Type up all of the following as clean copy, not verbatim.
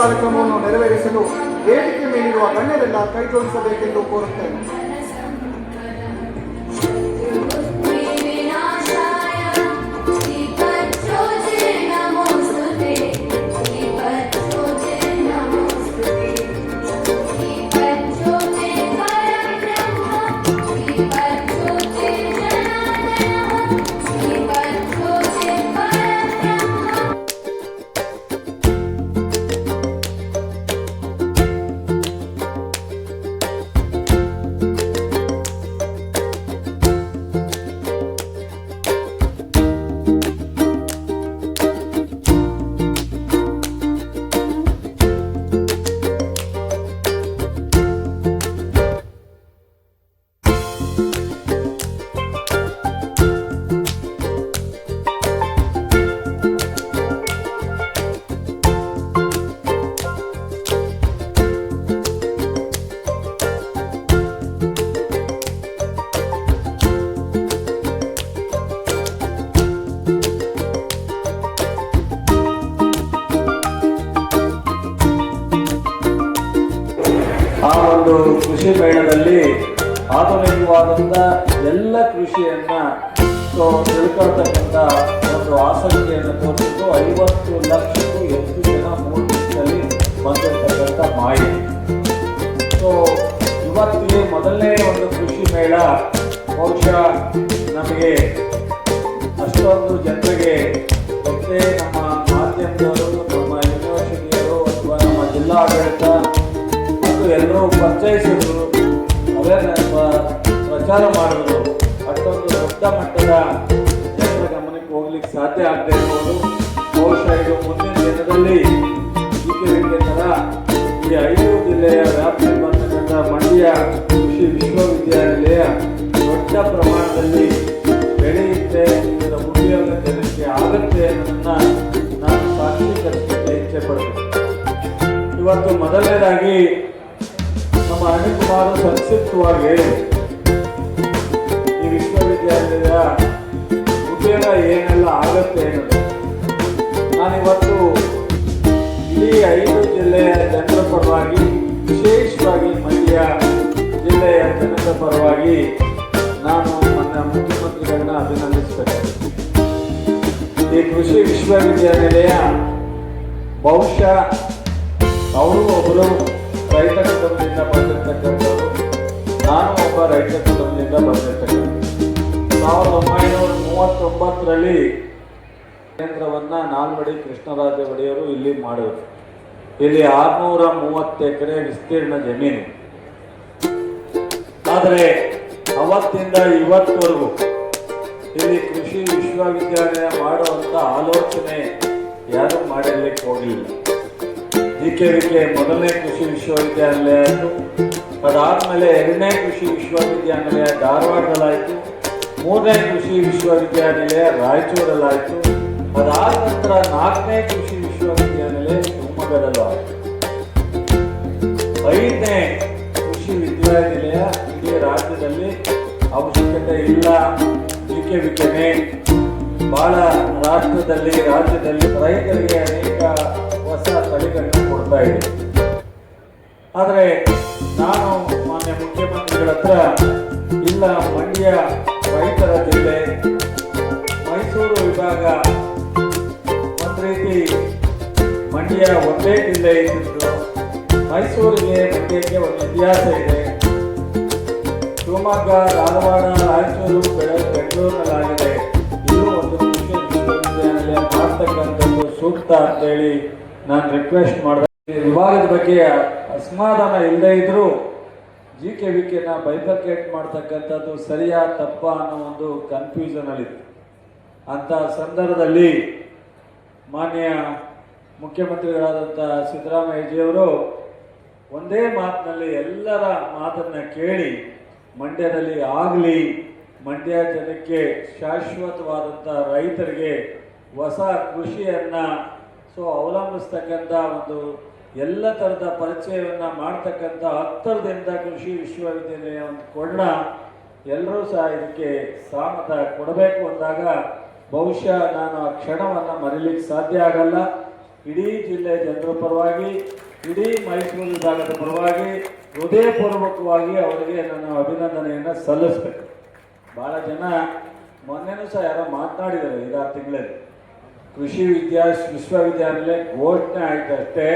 ಕಾರ್ಯಕ್ರಮವನ್ನು ನೆರವೇರಿಸಲು ವೇದಿಕೆ ಮೇಲಿರುವ ಗಣ್ಯರೆಲ್ಲ ಕೈ ಜೋಡಿಸಬೇಕೆಂದು ಕೋರುತ್ತೇನೆ. ಆ ಒಂದು ಕೃಷಿ ಮೇಳದಲ್ಲಿ ಆಧುನಿಕವಾದಂಥ ಎಲ್ಲ ಕೃಷಿಯನ್ನ ತಿಳ್ಕೊಳ್ತಕ್ಕಂಥ ಒಂದು ಆಸಕ್ತಿಯನ್ನು ತೋರಿಸಿದ್ದು 50 ಲಕ್ಷಕ್ಕೂ ಹೆಚ್ಚು ಜನ 3 ದಿವಸದಲ್ಲಿ ಬಂದಿರತಕ್ಕಂಥ ಮಾಹಿತಿ. ಸೊ ಇವತ್ತಿಗೆ ಮೊದಲನೇ ಒಂದು ಕೃಷಿ ಮೇಳ ಬಹುಶಃ ನಮಗೆ ಅಷ್ಟೊಂದು ಜನರಿಗೆ ಮತ್ತೆ ನಮ್ಮ ಮಾಧ್ಯಮದವರು, ನಮ್ಮ ಯೂನಿವರ್ಸಿಟಿಯವರು ಅಥವಾ ನಮ್ಮ ಜಿಲ್ಲಾಡಳಿತ ಎಲ್ಲರೂ ಪರಿಚಯಿಸಿದ್ರು, ಅವೇರ್ನೆಸ್ ಪ್ರಚಾರ ಮಾಡಿದ್ರು. ಅಷ್ಟೊಂದು ದೊಡ್ಡ ಮಟ್ಟದ ಜನರ ಗಮನಕ್ಕೆ ಹೋಗ್ಲಿಕ್ಕೆ ಸಾಧ್ಯ ಆಗದೆ ಇರ್ಬೋದು. ಬಹುಶಃ ಇದು ಮುಂದಿನ ದಿನದಲ್ಲಿ ಈ ಥರ ಈ 5 ಜಿಲ್ಲೆಯ ವ್ಯಾಪ್ತಿಯಲ್ಲಿ ಬರ್ತಕ್ಕಂಥ ಮಂಡ್ಯ ಕೃಷಿ ವಿಶ್ವವಿದ್ಯಾನಿಲಯ ದೊಡ್ಡ ಪ್ರಮಾಣದಲ್ಲಿ ಬೆಳೆಯುತ್ತೆ, ಇದರ ಉಪಯೋಗ ಜನಕ್ಕೆ ಆಗುತ್ತೆ ಅನ್ನೋದನ್ನ ನಾನು ಸಾಕ್ಷೀಕರಿಸಲಿಕ್ಕೆ ಇಚ್ಛೆ ಪಡ್ತೀನಿ. ಇವತ್ತು ಮೊದಲನೇದಾಗಿ ನಮ್ಮ ಅನಿಲ್ ಕುಮಾರ್ ಸಂಕ್ಷಿಪ್ತವಾಗಿ ಹೇಳಿ ಈ ವಿಶ್ವವಿದ್ಯಾಲಯದ ಉಪಯೋಗ ಏನೆಲ್ಲ ಆಗುತ್ತೆ ಅನ್ನೋದು. ನಾನಿವತ್ತು ಇಡೀ 5 ಜಿಲ್ಲೆಯ ಜನರ ಪರವಾಗಿ, ವಿಶೇಷವಾಗಿ ಮಂಡ್ಯ ಜಿಲ್ಲೆಯ ಜನರ ಪರವಾಗಿ ನಾನು ನನ್ನ ಮುಖ್ಯಮಂತ್ರಿಗಳನ್ನ ಅಭಿನಂದಿಸಬೇಕು. ಈ ಕೃಷಿ ವಿಶ್ವವಿದ್ಯಾನಿಲಯ ಬಹುಶಃ ಅವರು ಒಬ್ಬರು ರೈತ ಕುಟುಂಬದಿಂದ ಬಂದಿರತಕ್ಕಂಥವ್ರು, ನಾನು ಒಬ್ಬ ರೈತ ಕುಟುಂಬದಿಂದ ಬಂದಿರತಕ್ಕಂಥ 1939ರಲ್ಲಿ ಕೇಂದ್ರವನ್ನು ನಾಲ್ವಡಿ ಕೃಷ್ಣರಾಜ ಒಡೆಯರು ಇಲ್ಲಿ ಮಾಡಿದ್ರು. ಇಲ್ಲಿ 630 ಎಕರೆ ವಿಸ್ತೀರ್ಣ ಜಮೀನು. ಆದರೆ ಅವತ್ತಿಂದ ಇವತ್ತವರೆಗೂ ಇಲ್ಲಿ ಕೃಷಿ ವಿಶ್ವವಿದ್ಯಾಲಯ ಮಾಡುವಂಥ ಆಲೋಚನೆ ಯಾರೂ ಮಾಡಿರ್ಲಿಕ್ಕೆ ಹೋಗಲಿಲ್ಲ. ಜಿಕೆವಿಕೆ ಮೊದಲನೇ ಕೃಷಿ ವಿಶ್ವವಿದ್ಯಾನಿಲಯ ಆಯಿತು, ಅದಾದಮೇಲೆ 2ನೇ ಕೃಷಿ ವಿಶ್ವವಿದ್ಯಾನಿಲಯ ಧಾರವಾಡದಲ್ಲಾಯಿತು, 3ನೇ ಕೃಷಿ ವಿಶ್ವವಿದ್ಯಾನಿಲಯ ರಾಯಚೂರಲ್ಲಾಯಿತು, ಅದಾದ ನಂತರ 4ನೇ ಕೃಷಿ ವಿಶ್ವವಿದ್ಯಾನಿಲಯ ಶಿವಮೊಗ್ಗದಲ್ಲೂ ಆಯಿತು. 5ನೇ ಕೃಷಿ ವಿದ್ಯಾನಿಲಯ ಇಡೀ ರಾಜ್ಯದಲ್ಲಿ ಅವಶ್ಯಕತೆ ಇಲ್ಲ, ಜಿಕೆವಿಕೆನೇ ಬಹಳ ರಾಷ್ಟ್ರದಲ್ಲಿ ರಾಜ್ಯದಲ್ಲಿ ರೈತರಿಗೆ ಅನೇಕ ಹೊಸ ತಳಿಗಳನ್ನು ಕೊಡ್ತಾ ಇದೆ. ಆದರೆ ನಾನು ಮಾನ್ಯ ಮುಖ್ಯಮಂತ್ರಿಗಳ ಹತ್ರ ಇಲ್ಲ, ಮಂಡ್ಯ ರೈತರ ಜಿಲ್ಲೆ, ಮೈಸೂರು ವಿಭಾಗ ಒಂದು ರೀತಿ ಮಂಡ್ಯ ಒಂದೇ ಜಿಲ್ಲೆ ಇದ್ದಿದ್ದು, ಮೈಸೂರಿಗೆ ಮಂಡ್ಯಕ್ಕೆ ಒಂದು ಇತಿಹಾಸ ಇದೆ. ಶಿವಮೊಗ್ಗ, ಧಾರವಾಡ, ರಾಯಚೂರು, ಬೆಂಗಳೂರಿನಲ್ಲಾಗಿದೆ. ಇದು ಒಂದು ಕೃಷಿ ವಿಶ್ವವಿದ್ಯಾನಿಲಯ ಮಾಡ್ತಕ್ಕಂಥದ್ದು ಸೂಕ್ತ ಅಂತೇಳಿ ನಾನು ರಿಕ್ವೆಸ್ಟ್ ಮಾಡಿದೆ. ವಿಭಾಗದ ಬಗ್ಗೆ ಅಸಮಾಧಾನ ಇಲ್ಲದೇ ಇದ್ರೂ ಜಿಕೆವಿಕೆನ ಬೈಫರ್ಕೇಟ್ ಮಾಡ್ತಕ್ಕಂಥದ್ದು ಸರಿಯಾ ತಪ್ಪ ಅನ್ನೋ ಒಂದು ಕನ್ಫ್ಯೂಷನ್ ಅಲ್ಲಿತ್ತು. ಅಂಥ ಸಂದರ್ಭದಲ್ಲಿ ಮಾನ್ಯ ಮುಖ್ಯಮಂತ್ರಿಗಳಾದಂಥ ಸಿದ್ದರಾಮಯ್ಯಜಿಯವರು ಒಂದೇ ಮಾತಿನಲ್ಲಿ ಎಲ್ಲರ ಮಾತನ್ನು ಕೇಳಿ ಮಂಡ್ಯದಲ್ಲಿ ಆಗಲಿ, ಮಂಡ್ಯ ಜನಕ್ಕೆ ಶಾಶ್ವತವಾದಂಥ ರೈತರಿಗೆ ಹೊಸ ಕೃಷಿಯನ್ನು ಅವಲಂಬಿಸ್ತಕ್ಕಂಥ ಒಂದು ಎಲ್ಲ ಥರದ ಪರಿಚಯವನ್ನು ಮಾಡ್ತಕ್ಕಂಥ ಹತ್ತರದಿಂದ ಕೃಷಿ ವಿಶ್ವವಿದ್ಯಾಲಯ ಒಂದು ಕೊಡೋಣ, ಎಲ್ಲರೂ ಸಹ ಇದಕ್ಕೆ ಸಹಮತ ಕೊಡಬೇಕು ಅಂದಾಗ ಬಹುಶಃ ನಾನು ಆ ಕ್ಷಣವನ್ನು ಮರೀಲಿಕ್ಕೆ ಸಾಧ್ಯ ಆಗಲ್ಲ. ಇಡೀ ಜಿಲ್ಲೆ ಜನರ ಪರವಾಗಿ, ಇಡೀ ಮೈಸೂರು ವಿಭಾಗದ ಪರವಾಗಿ ಹೃದಯಪೂರ್ವಕವಾಗಿ ಅವರಿಗೆ ನಾನು ಅಭಿನಂದನೆಯನ್ನು ಸಲ್ಲಿಸಬೇಕು. ಭಾಳ ಜನ ಮೊನ್ನೆನೂ ಸಹ ಯಾರೋ ಮಾತನಾಡಿದ್ದಾರೆ 5-6 ತಿಂಗಳಲ್ಲಿ ಕೃಷಿ ವಿಶ್ವವಿದ್ಯಾನಿಲಯ ಘೋಷಣೆ ಆಯ್ತಷ್ಟೇ.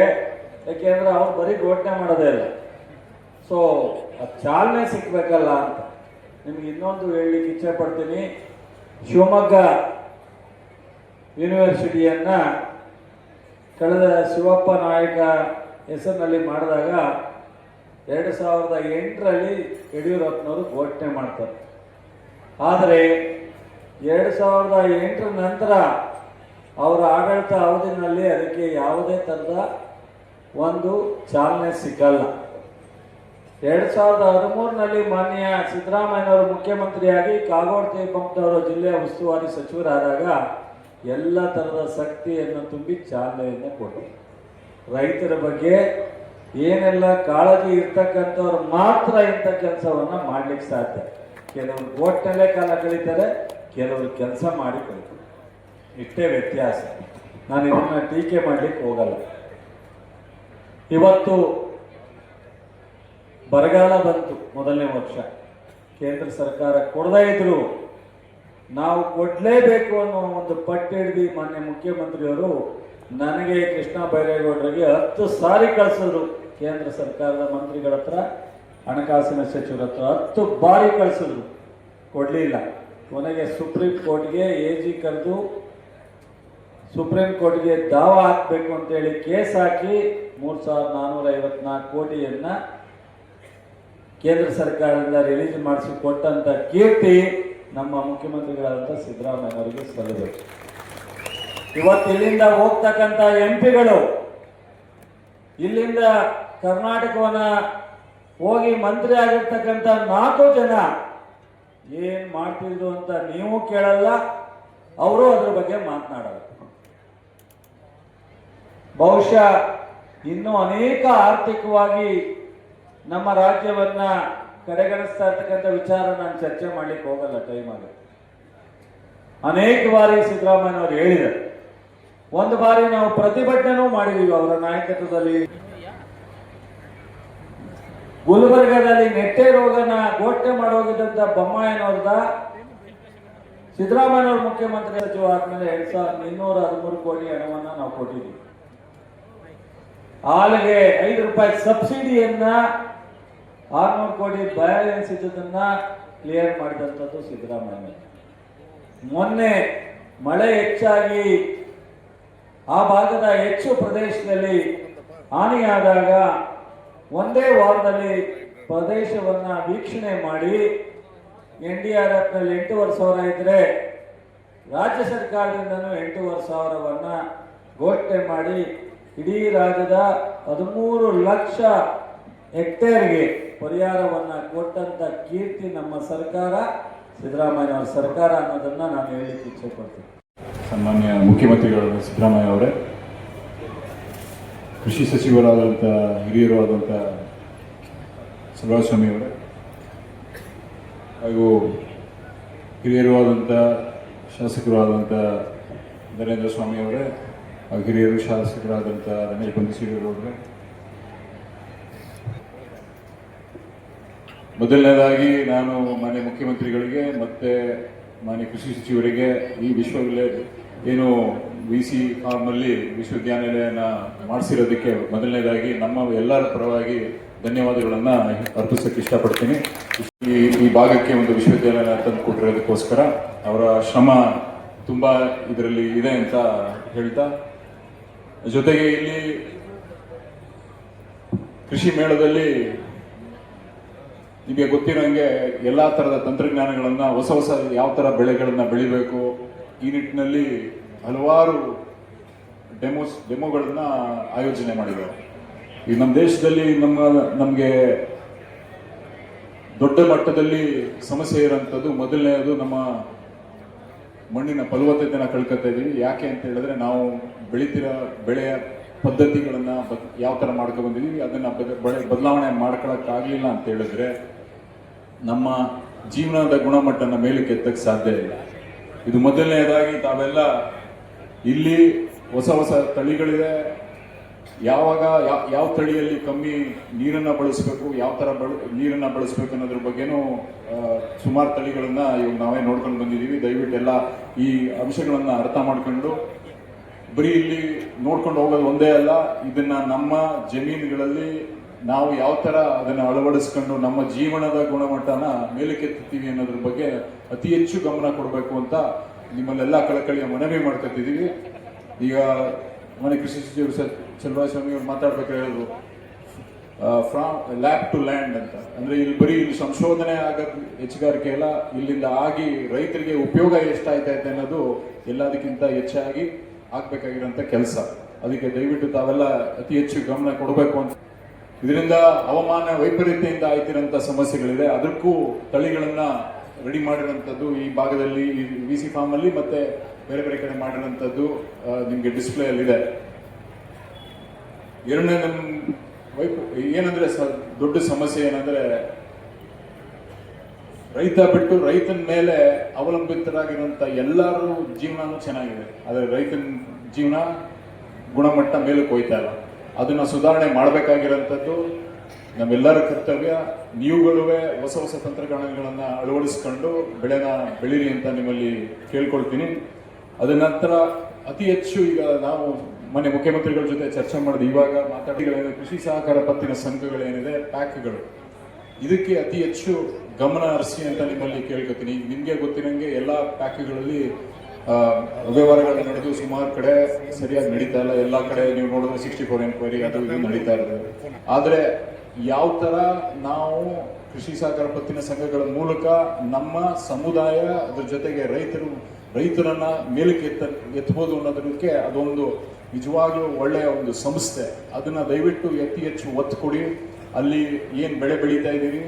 ಯಾಕೆಂದ್ರೆ ಅವ್ರು ಬರೀ ಘೋಷಣೆ ಮಾಡೋದೇ ಇಲ್ಲ, ಸೊ ಅದು ಚಾಲನೆ ಸಿಕ್ಕಬೇಕಲ್ಲ ಅಂತ. ನಿಮ್ಗೆ ಇನ್ನೊಂದು ಹೇಳಲಿಕ್ಕೆ ಇಚ್ಛೆ ಪಡ್ತೀನಿ. ಶಿವಮೊಗ್ಗ ಯೂನಿವರ್ಸಿಟಿಯನ್ನು ಕಳೆದ ಶಿವಪ್ಪ ನಾಯಕ ಹೆಸರಿನಲ್ಲಿ ಮಾಡಿದಾಗ 2008ರಲ್ಲಿ ಯಡಿಯೂರಪ್ಪನವರು ಘೋಷಣೆ ಮಾಡ್ತಾರೆ. ಆದರೆ 2008 ನಂತರ ಅವರ ಆಡಳಿತ ಅವಧಿನಲ್ಲಿ ಅದಕ್ಕೆ ಯಾವುದೇ ಥರದ ಒಂದು ಚಾಲನೆ ಸಿಗಲ್ಲ. 2013ರಲ್ಲಿ ಮಾನ್ಯ ಸಿದ್ದರಾಮಯ್ಯನವರು ಮುಖ್ಯಮಂತ್ರಿಯಾಗಿ ಕಾಗೋಡು ತಿಮ್ಮಪ್ಪನವರು ಜಿಲ್ಲೆಯ ಉಸ್ತುವಾರಿ ಸಚಿವರಾದಾಗ ಎಲ್ಲ ಥರದ ಶಕ್ತಿಯನ್ನು ತುಂಬಿ ಚಾಲನೆಯನ್ನು ಕೊಟ್ಟರು. ರೈತರ ಬಗ್ಗೆ ಏನೆಲ್ಲ ಕಾಳಜಿ ಇರ್ತಕ್ಕಂಥವ್ರು ಮಾತ್ರ ಇಂಥ ಕೆಲಸವನ್ನು ಮಾಡಲಿಕ್ಕೆ ಸಾಧ್ಯ. ಕೆಲವರು ಗೋಟ್ನಲ್ಲೇ ಕಾಲ ಕಳೀತಾರೆ, ಕೆಲವರು ಕೆಲಸ ಮಾಡಿ ಕಳೀತಾರೆ. ಇಷ್ಟೇ ವ್ಯತ್ಯಾಸ. ನಾನು ಇದನ್ನು ಟೀಕೆ ಮಾಡಲಿಕ್ಕೆ ಹೋಗಲ್ಲ. ಇವತ್ತು ಬರಗಾಲ ಬಂತು, ಮೊದಲನೇ ವರ್ಷ ಕೇಂದ್ರ ಸರ್ಕಾರ ಕೊಡದೇ ಇದ್ರು ನಾವು ಕೊಡಲೇಬೇಕು ಅನ್ನೋ ಒಂದು ಪಟ್ಟು ಹಿಡಿದು ಮಾನ್ಯ ಮುಖ್ಯಮಂತ್ರಿಯವರು ನನಗೆ ಕೃಷ್ಣ ಬೈರೇಗೌಡರಿಗೆ 10 ಸಾರಿ ಕಳಿಸಿದ್ರು. ಕೇಂದ್ರ ಸರ್ಕಾರದ ಮಂತ್ರಿಗಳ ಹತ್ರ, ಹಣಕಾಸಿನ ಸಚಿವರ ಹತ್ರ 10 ಬಾರಿ ಕಳಿಸಿದ್ರು, ಕೊಡಲಿಲ್ಲ. ಕೊನೆಗೆ ಸುಪ್ರೀಂ ಕೋರ್ಟ್ಗೆ AG ಕರೆದು ಸುಪ್ರೀಂ ಕೋರ್ಟ್ಗೆ ದಾವ ಹಾಕಬೇಕು ಅಂತೇಳಿ ಕೇಸ್ ಹಾಕಿ 3,454 ಕೋಟಿಯನ್ನು ಕೇಂದ್ರ ಸರ್ಕಾರದಿಂದ ರಿಲೀಸ್ ಮಾಡಿಸಿ ಕೊಟ್ಟಂತ ಕೀರ್ತಿ ನಮ್ಮ ಮುಖ್ಯಮಂತ್ರಿಗಳಾದಂಥ ಸಿದ್ದರಾಮಯ್ಯನವರಿಗೆ ಸಲ್ಲಬೇಕು. ಇವತ್ತು ಇಲ್ಲಿಂದ ಹೋಗ್ತಕ್ಕಂಥ MP ಗಳು ಇಲ್ಲಿಂದ ಕರ್ನಾಟಕವನ್ನ ಹೋಗಿ ಮಂತ್ರಿ ಆಗಿರ್ತಕ್ಕಂಥ 4 ಜನ ಏನ್ ಮಾಡ್ತಿದ್ರು ಅಂತ ನೀವು ಕೇಳಲ್ಲ, ಅವರು ಅದ್ರ ಬಗ್ಗೆ ಮಾತನಾಡಲ್ಲ. ಬಹುಶಃ ಇನ್ನೂ ಅನೇಕ ಆರ್ಥಿಕವಾಗಿ ನಮ್ಮ ರಾಜ್ಯವನ್ನ ಕಡೆಗಣಿಸ್ತಾ ಇರ್ತಕ್ಕಂಥ ವಿಚಾರ ನಾನು ಚರ್ಚೆ ಮಾಡ್ಲಿಕ್ಕೆ ಹೋಗಲ್ಲ, ಟೈಮ್ ಆಗುತ್ತೆ. ಅನೇಕ ಬಾರಿ ಸಿದ್ದರಾಮಯ್ಯನವರು ಹೇಳಿದರು. ಒಂದು ಬಾರಿ ನಾವು ಪ್ರತಿಭಟನೆನೂ ಮಾಡಿದೀವಿ ಅವರ ನಾಯಕತ್ವದಲ್ಲಿ. ಗುಲ್ಬರ್ಗದಲ್ಲಿ ನೆಟ್ಟೆ ರೋಗನ ಘೋಷಣೆ ಮಾಡೋಗಿದ್ದಂತ ಬೊಮ್ಮಾಯಿನವ್ರದ ಸಿದ್ದರಾಮಯ್ಯನವರು ಮುಖ್ಯಮಂತ್ರಿ ಸಚಿವ ಆದ್ಮೇಲೆ 2,213 ಕೋಟಿ ಹಣವನ್ನ ನಾವು ಕೊಟ್ಟಿದ್ದೀವಿ. ಹಾಲಿಗೆ 5 ರೂಪಾಯಿ ಸಬ್ಸಿಡಿಯನ್ನ 600 ಕೋಟಿ ಬ್ಯಾಲೆನ್ಸ್ ಇದ್ದದನ್ನ ಕ್ಲಿಯರ್ ಮಾಡಿದಂಥದ್ದು ಸಿದ್ದರಾಮಯ್ಯ. ಮೊನ್ನೆ ಮಳೆ ಹೆಚ್ಚಾಗಿ ಆ ಭಾಗದ ಹೆಚ್ಚು ಪ್ರದೇಶದಲ್ಲಿ ಹಾನಿಯಾದಾಗ ಒಂದೇ ವಾರದಲ್ಲಿ ಪ್ರದೇಶವನ್ನ ವೀಕ್ಷಣೆ ಮಾಡಿ NDRF ನಲ್ಲಿ 8,500 ಇದ್ರೆ ರಾಜ್ಯ ಸರ್ಕಾರದಿಂದನೂ 8,500 ಘೋಷಣೆ ಮಾಡಿ ಇಡೀ ರಾಜ್ಯದ 13 ಲಕ್ಷ ಹೆಕ್ಟೇರ್ಗೆ ಪರಿಹಾರವನ್ನ ಕೊಟ್ಟಂತ ಕೀರ್ತಿ ನಮ್ಮ ಸರ್ಕಾರ, ಸಿದ್ದರಾಮಯ್ಯನವರ ಸರ್ಕಾರ ಅನ್ನೋದನ್ನ ನಾನು ಹೇಳಲಿಕ್ಕೆ ಇಚ್ಛೆ ಪಡ್ತೀನಿ. ಸನ್ಮಾನ್ಯ ಮುಖ್ಯಮಂತ್ರಿಗಳು ಸಿದ್ದರಾಮಯ್ಯ ಅವರೇ, ಕೃಷಿ ಸಚಿವರಾದಂಥ ಹಿರಿಯರು ಆದಂಥ ಶಿವರಾಜಸ್ವಾಮಿ ಅವರೇ, ಹಾಗೂ ಹಿರಿಯರು ಆದಂಥ ಶಾಸಕರು ಆದಂಥ ನರೇಂದ್ರ ಸ್ವಾಮಿ ಅವರೇ, ಹಾಗೂ ಹಿರಿಯರು ಶಾಸಕರಾದಂಥ ರಮೇಶ್ ಬಂದಿಸಿರವರೇ, ಮೊದಲನೇದಾಗಿ ನಾನು ಮಾನ್ಯ ಮುಖ್ಯಮಂತ್ರಿಗಳಿಗೆ ಮತ್ತು ಮಾನ್ಯ ಕೃಷಿ ಸಚಿವರಿಗೆ ಈ ಏನು VC ಫಾರ್ಮಲ್ಲಿ ವಿಶ್ವವಿದ್ಯಾನಿಲಯನ ಮಾಡಿಸಿರೋದಕ್ಕೆ ಮೊದಲನೇದಾಗಿ ನಮ್ಮ ಎಲ್ಲರ ಪರವಾಗಿ ಧನ್ಯವಾದಗಳನ್ನು ಅರ್ಪಿಸೋಕ್ಕೆ ಇಷ್ಟಪಡ್ತೀನಿ. ಈ ಭಾಗಕ್ಕೆ ಒಂದು ವಿಶ್ವವಿದ್ಯಾಲಯ ತಂದು ಕೊಟ್ಟಿರೋದಕ್ಕೋಸ್ಕರ ಅವರ ಶ್ರಮ ತುಂಬ ಇದರಲ್ಲಿ ಇದೆ ಅಂತ ಹೇಳ್ತಾ, ಜೊತೆಗೆ ಇಲ್ಲಿ ಕೃಷಿ ಮೇಳದಲ್ಲಿ ನಿಮಗೆ ಗೊತ್ತಿರೋಂಗೆ ಎಲ್ಲ ಥರದ ತಂತ್ರಜ್ಞಾನಗಳನ್ನು ಹೊಸ ಯಾವ ಥರ ಬೆಳೆಗಳನ್ನು ಬೆಳಿಬೇಕು ಈ ನಿಟ್ಟಿನಲ್ಲಿ ಹಲವಾರು ಡೆಮೋಗಳನ್ನು ಆಯೋಜನೆ ಮಾಡಿದ್ದಾರೆ. ಈ ನಮ್ಮ ದೇಶದಲ್ಲಿ ನಮಗೆ ದೊಡ್ಡ ಮಟ್ಟದಲ್ಲಿ ಸಮಸ್ಯೆ ಇರೋಂಥದ್ದು ಮೊದಲನೇದು ನಮ್ಮ ಮಣ್ಣಿನ ಫಲವತ್ತತೆಯನ್ನು ಕಳ್ಕೊತಾ ಇದ್ದೀವಿ. ಯಾಕೆ ಅಂತ ಹೇಳಿದ್ರೆ ನಾವು ಬೆಳಿತಿರೋ ಬೆಳೆಯ ಪದ್ಧತಿಗಳನ್ನು ಯಾವ ಥರ ಮಾಡ್ಕೊ ಬಂದಿದ್ದೀವಿ ಅದನ್ನು ಬದಲಾವಣೆ ಮಾಡ್ಕೊಳಕ್ಕಾಗಲಿಲ್ಲ ಅಂತ ಹೇಳಿದ್ರೆ ನಮ್ಮ ಜೀವನದ ಗುಣಮಟ್ಟನ ಮೇಲಕ್ಕೆ ಎತ್ತಕ್ಕೆ ಸಾಧ್ಯ ಇಲ್ಲ. ಇದು ಮೊದಲನೇದಾಗಿ ತಾವೆಲ್ಲ ಇಲ್ಲಿ ಹೊಸ ಹೊಸ ತಳಿಗಳಿದೆ. ಯಾವಾಗ ಯಾವ ತಳಿಯಲ್ಲಿ ಕಮ್ಮಿ ನೀರನ್ನು ಬಳಸಬೇಕು, ಯಾವ ಥರ ನೀರನ್ನು ಬಳಸಬೇಕು ಅನ್ನೋದ್ರ ಬಗ್ಗೆನೂ ಸುಮಾರು ತಳಿಗಳನ್ನು ಇವಾಗ ನಾವೇ ನೋಡ್ಕೊಂಡು ಬಂದಿದ್ದೀವಿ. ದಯವಿಟ್ಟು ಎಲ್ಲ ಈ ಅಂಶಗಳನ್ನು ಅರ್ಥ ಮಾಡ್ಕೊಂಡು ಬರೀ ಇಲ್ಲಿ ನೋಡ್ಕೊಂಡು ಹೋಗೋದು ಒಂದೇ ಅಲ್ಲ, ಇದನ್ನು ನಮ್ಮ ಜಮೀನುಗಳಲ್ಲಿ ನಾವು ಯಾವ ಥರ ಅದನ್ನು ಅಳವಡಿಸ್ಕೊಂಡು ನಮ್ಮ ಜೀವನದ ಗುಣಮಟ್ಟನ ಮೇಲಕ್ಕೆತ್ತೀವಿ ಅನ್ನೋದ್ರ ಬಗ್ಗೆ ಅತಿ ಹೆಚ್ಚು ಗಮನ ಕೊಡಬೇಕು ಅಂತ ನಿಮ್ಮಲ್ಲೆಲ್ಲ ಕಳಕಳಿಯ ಮನವಿ ಮಾಡ್ಕೊತಿದ್ದೀವಿ. ಈಗ ಮನೆ ಕೃಷಿ ಸಚಿವರು ಚಲುವರಾಯಸ್ವಾಮಿ ಅವರು ಮಾತಾಡ್ಬೇಕು ಹೇಳಿದ್ರು, ಫ್ರಾಮ್ ಲ್ಯಾಬ್ ಟು ಲ್ಯಾಂಡ್ ಅಂತ. ಅಂದರೆ ಇಲ್ಲಿ ಸಂಶೋಧನೆ ಆಗೋದು ಹೆಚ್ಚುಗಾರಿಕೆ ಎಲ್ಲ, ಇಲ್ಲಿಂದ ಆಗಿ ರೈತರಿಗೆ ಉಪಯೋಗ ಎಷ್ಟಾಯ್ತೈತೆ ಅನ್ನೋದು ಎಲ್ಲದಕ್ಕಿಂತ ಹೆಚ್ಚಾಗಿ ಆಗ್ಬೇಕಾಗಿರೋಂಥ ಕೆಲಸ. ಅದಕ್ಕೆ ದಯವಿಟ್ಟು ತಾವೆಲ್ಲ ಅತಿ ಹೆಚ್ಚು ಗಮನ ಕೊಡಬೇಕು ಅಂತ. ಇದರಿಂದ ಹವಾಮಾನ ವೈಪರೀತ್ಯದಿಂದ ಆಯ್ತಿರೋಂಥ ಸಮಸ್ಯೆಗಳಿದೆ, ಅದಕ್ಕೂ ತಳಿಗಳನ್ನ ರೆಡಿ ಮಾಡಿರೋಂಥದ್ದು ಈ ಭಾಗದಲ್ಲಿ VC ಫಾರ್ಮ್ ಅಲ್ಲಿ ಮತ್ತೆ ಬೇರೆ ಬೇರೆ ಕಡೆ ಮಾಡಿರೋಂಥದ್ದು ನಿಮಗೆ ಡಿಸ್ಪ್ಲೇ ಅಲ್ಲಿ ಇದೆ. ಎರಡನೇ ಏನಂದ್ರೆ ದೊಡ್ಡ ಸಮಸ್ಯೆ ಏನಂದ್ರೆ ರೈತ ಬಿಟ್ಟು ರೈತನ ಮೇಲೆ ಅವಲಂಬಿತರಾಗಿರುವಂತ ಎಲ್ಲರೂ ಜೀವನನೂ ಚೆನ್ನಾಗಿದೆ, ಆದರೆ ರೈತನ ಜೀವನ ಗುಣಮಟ್ಟ ಮೇಲಕ್ಕೆ ಹೋಯ್ತಾ ಇಲ್ಲ. ಅದನ್ನ ಸುಧಾರಣೆ ಮಾಡಬೇಕಾಗಿರೋಂಥದ್ದು ನಮ್ಮೆಲ್ಲರ ಕರ್ತವ್ಯ. ನೀವುಗಳುವೆ ಹೊಸ ಹೊಸ ತಂತ್ರಜ್ಞಾನಗಳನ್ನು ಅಳವಡಿಸ್ಕೊಂಡು ಬೆಳೆನ ಬೆಳೀರಿ ಅಂತ ನಿಮ್ಮಲ್ಲಿ ಕೇಳ್ಕೊಳ್ತೀನಿ. ಅದ ನಂತರ ಅತಿ ಹೆಚ್ಚು ಈಗ ನಾವು ಮೊನ್ನೆ ಮುಖ್ಯಮಂತ್ರಿಗಳ ಜೊತೆ ಚರ್ಚೆ ಮಾಡಿದ ಇವಾಗ ಮಾತಾಡಿಗಳೇನಿದೆ, ಕೃಷಿ ಸಹಕಾರ ಪತ್ತಿನ ಸಂಘಗಳೇನಿದೆ, ಪ್ಯಾಕ್ಗಳು, ಇದಕ್ಕೆ ಅತಿ ಹೆಚ್ಚು ಗಮನ ಹರಿಸಿ ಅಂತ ನಿಮ್ಮಲ್ಲಿ ಕೇಳ್ಕೊತೀನಿ. ನಿಮಗೆ ಗೊತ್ತಿರಂಗೆ ಎಲ್ಲ ಪ್ಯಾಕ್ಗಳಲ್ಲಿ ವ್ಯವಹಾರಗಳು ನಡೆದು ಸುಮಾರು ಕಡೆ ಸರಿಯಾಗಿ ನಡೀತಾ ಇಲ್ಲ. ಎಲ್ಲ ಕಡೆ ನೀವು ನೋಡಿದ್ರೆ 64 ಎನ್ಕ್ವೈರಿ ಅದು ಇದು ನಡೀತಾ ಇರ್ತದೆ. ಆದರೆ ಯಾವ ಥರ ನಾವು ಕೃಷಿ ಸಹಕಾರ ಪತ್ತಿನ ಸಂಘಗಳ ಮೂಲಕ ನಮ್ಮ ಸಮುದಾಯ ಅದ್ರ ಜೊತೆಗೆ ರೈತರನ್ನ ಮೇಲಕ್ಕೆ ಎತ್ತಬಹುದು ಅನ್ನೋದಕ್ಕೆ ಅದೊಂದು ನಿಜವಾಗ್ಲೂ ಒಳ್ಳೆಯ ಒಂದು ಸಂಸ್ಥೆ. ಅದನ್ನ ದಯವಿಟ್ಟು ಅತಿ ಹೆಚ್ಚು ಒತ್ತು ಕೊಡಿ. ಅಲ್ಲಿ ಏನು ಬೆಳೆ ಬೆಳೀತಾ ಇದ್ದೀವಿ,